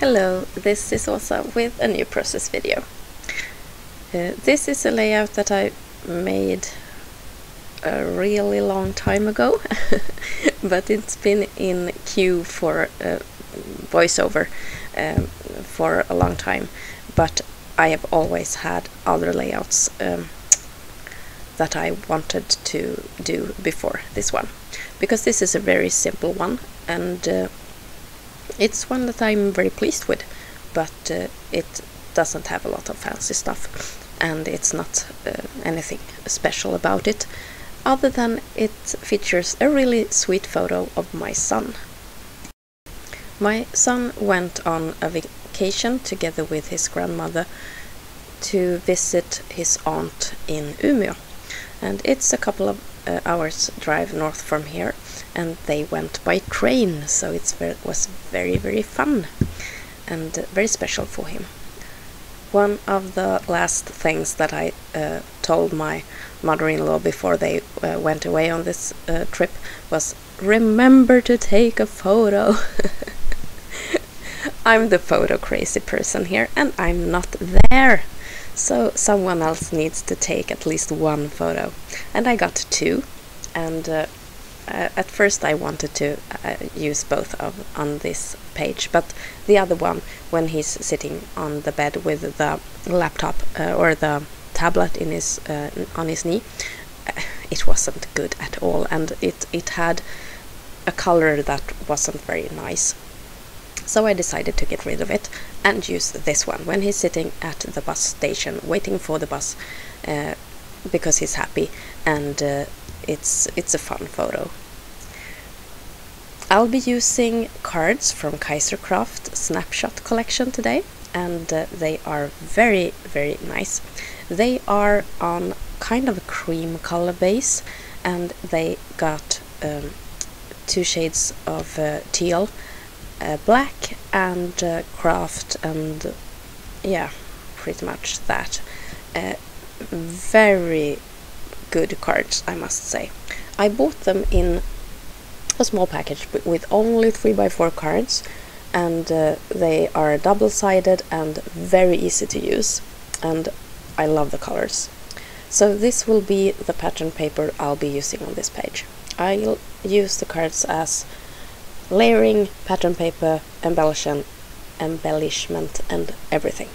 Hello, this is Åsa with a new process video. This is a layout that I made a really long time ago, but it's been in queue for voiceover for a long time, but I have always had other layouts that I wanted to do before this one, because this is a very simple one, and it's one that I'm very pleased with, but it doesn't have a lot of fancy stuff, and it's not anything special about it, other than it features a really sweet photo of my son. My son went on a vacation together with his grandmother to visit his aunt in Mumeå, and it's a couple of hours drive north from here, and they went by train, so it was very fun and very special for him. One of the last things that I told my mother-in-law before they went away on this trip was, remember to take a photo. I'm the photo crazy person here, and I'm not there, so someone else needs to take at least one photo, and I got two, and at first I wanted to use both on this page, but the other one, when he's sitting on the bed with the laptop or the tablet in his on his knee, it wasn't good at all, and it had a color that wasn't very nice. So I decided to get rid of it and use this one when he's sitting at the bus station waiting for the bus, because he's happy, and it's a fun photo. I'll be using cards from Kaisercraft Snapshot collection today, and they are very nice. They are on kind of a cream color base, and they got two shades of teal, black and craft, and yeah, pretty much that. Very good cards, I must say. I bought them in a small package with only 3x4 cards, and they are double-sided and very easy to use, and I love the colors. So this will be the pattern paper I'll be using on this page. I'll use the cards as layering, pattern paper, embellishment, and everything.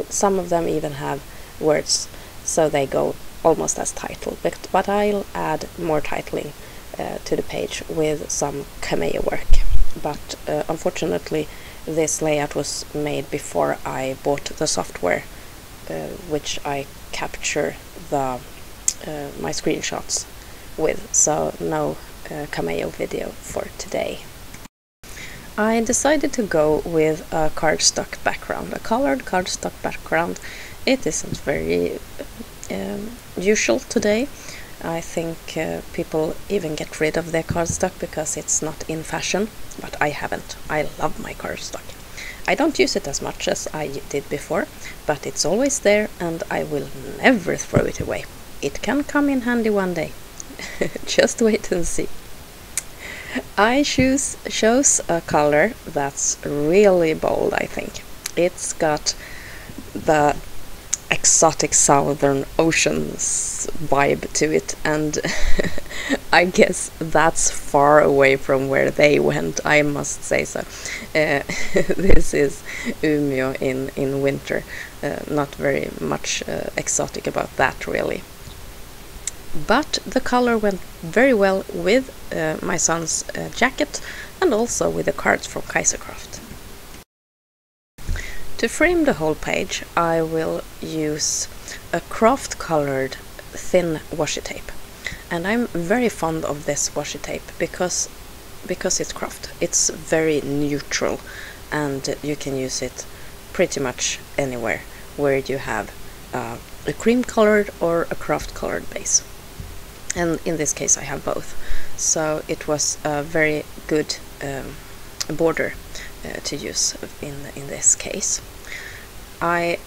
Some of them even have words, so they go almost as title, but I'll add more titling to the page with some cameo work. But unfortunately this layout was made before I bought the software which I capture the my screenshots with, so no cameo video for today. I decided to go with a cardstock background, a colored cardstock background. It isn't very usual today. I think people even get rid of their cardstock because it's not in fashion, but I haven't. I love my cardstock. I don't use it as much as I did before, but it's always there, and I will never throw it away. It can come in handy one day. Just wait and see. I chose a color that's really bold, I think. It's got the exotic southern oceans vibe to it, and I guess that's far away from where they went, I must say so. This is Mumeå in winter. Not very much exotic about that, really. But the color went very well with my son's jacket, and also with the cards from Kaisercraft. To frame the whole page, I will use a craft colored thin washi tape, and I'm very fond of this washi tape because it's craft. It's very neutral, and you can use it pretty much anywhere where you have a cream colored or a craft colored base. And in this case I have both, so it was a very good border to use in this case. I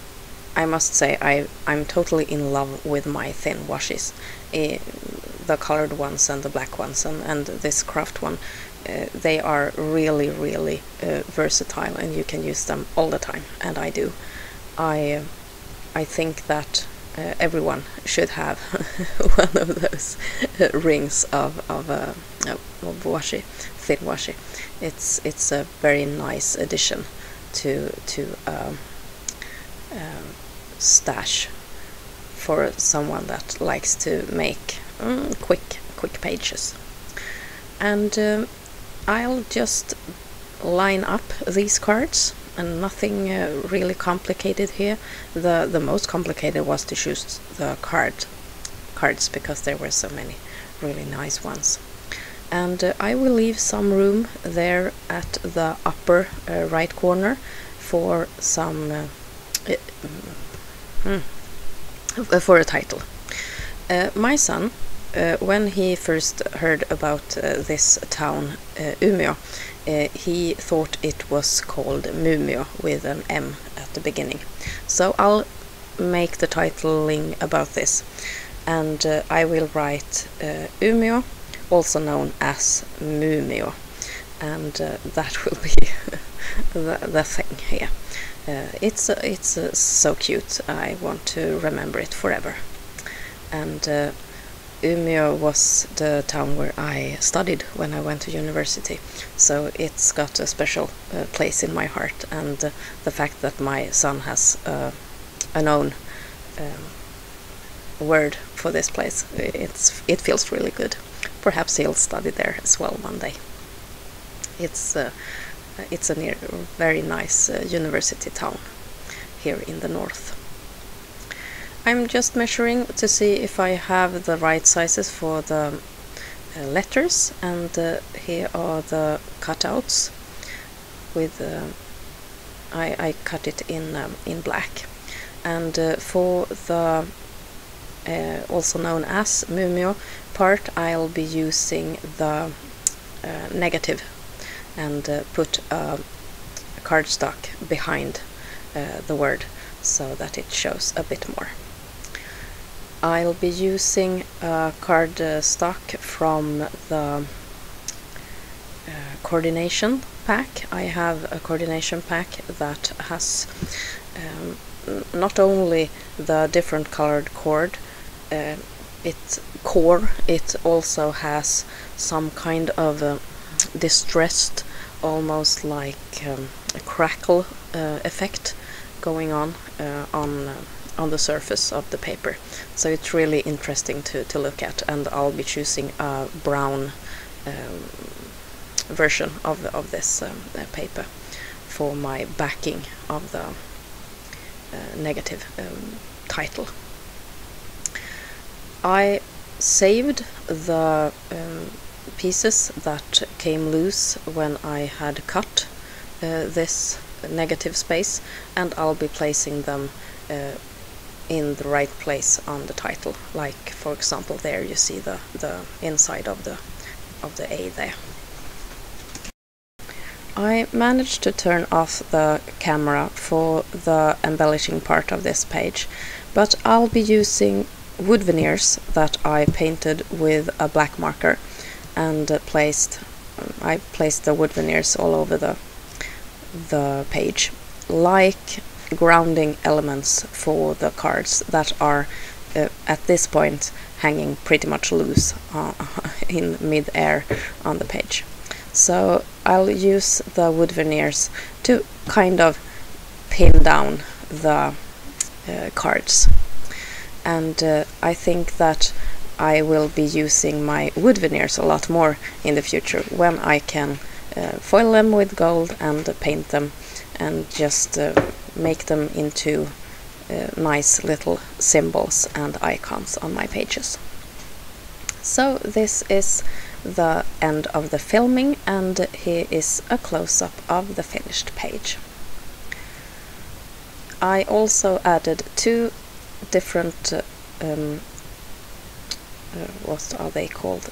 must say I'm totally in love with my thin washes, the colored ones and the black ones, and this craft one they are really, really versatile, and you can use them all the time, and I do. I think that everyone should have one of those rings of washi, thin washi. It's a very nice addition to stash for someone that likes to make quick pages. And I'll just line up these cards, and nothing really complicated here. The most complicated was to choose the cards, because there were so many really nice ones. And I will leave some room there at the upper right corner for some for a title. My son, when he first heard about this town, Umeå, he thought it was called Mumeå with an M at the beginning. So I'll make the titling about this, and I will write Umeå, also known as Mumeå, and that will be the thing here. It's so cute. I want to remember it forever. And Umeå was the town where I studied when I went to university, so it's got a special place in my heart. And the fact that my son has a known word for this place, it feels really good. Perhaps he'll study there as well one day. It's a very nice university town here in the north. I'm just measuring to see if I have the right sizes for the letters, and here are the cutouts. With I cut it in black, and for the also known as Mumeå part, I'll be using the negative, and put a cardstock behind the word so that it shows a bit more. I'll be using a cardstock from the coordination pack. I have a coordination pack that has not only the different colored cord, it also has some kind of distressed, almost like a crackle effect going on the surface of the paper. So it's really interesting to look at, and I'll be choosing a brown version of this paper for my backing of the negative title. I saved the pieces that came loose when I had cut this negative space, and I'll be placing them in the right place on the title. Like, for example, there you see the inside of the A there. I managed to turn off the camera for the embellishing part of this page, but I'll be using wood veneers that I painted with a black marker, and I placed the wood veneers all over the page, like grounding elements for the cards that are at this point hanging pretty much loose in mid-air on the page. So I'll use the wood veneers to kind of pin down the cards. And I think that I will be using my wood veneers a lot more in the future, when I can foil them with gold and paint them, and just make them into nice little symbols and icons on my pages. So this is the end of the filming, and here is a close-up of the finished page. I also added two different what are they called,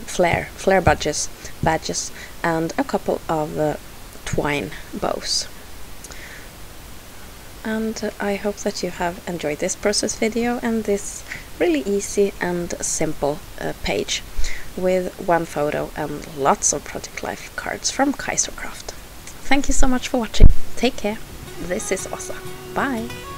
flare badges, and a couple of twine bows. And I hope that you have enjoyed this process video and this really easy and simple page. with one photo and lots of project life cards from Kaisercraft. Thank you so much for watching. Take care. This is Åsa. Bye!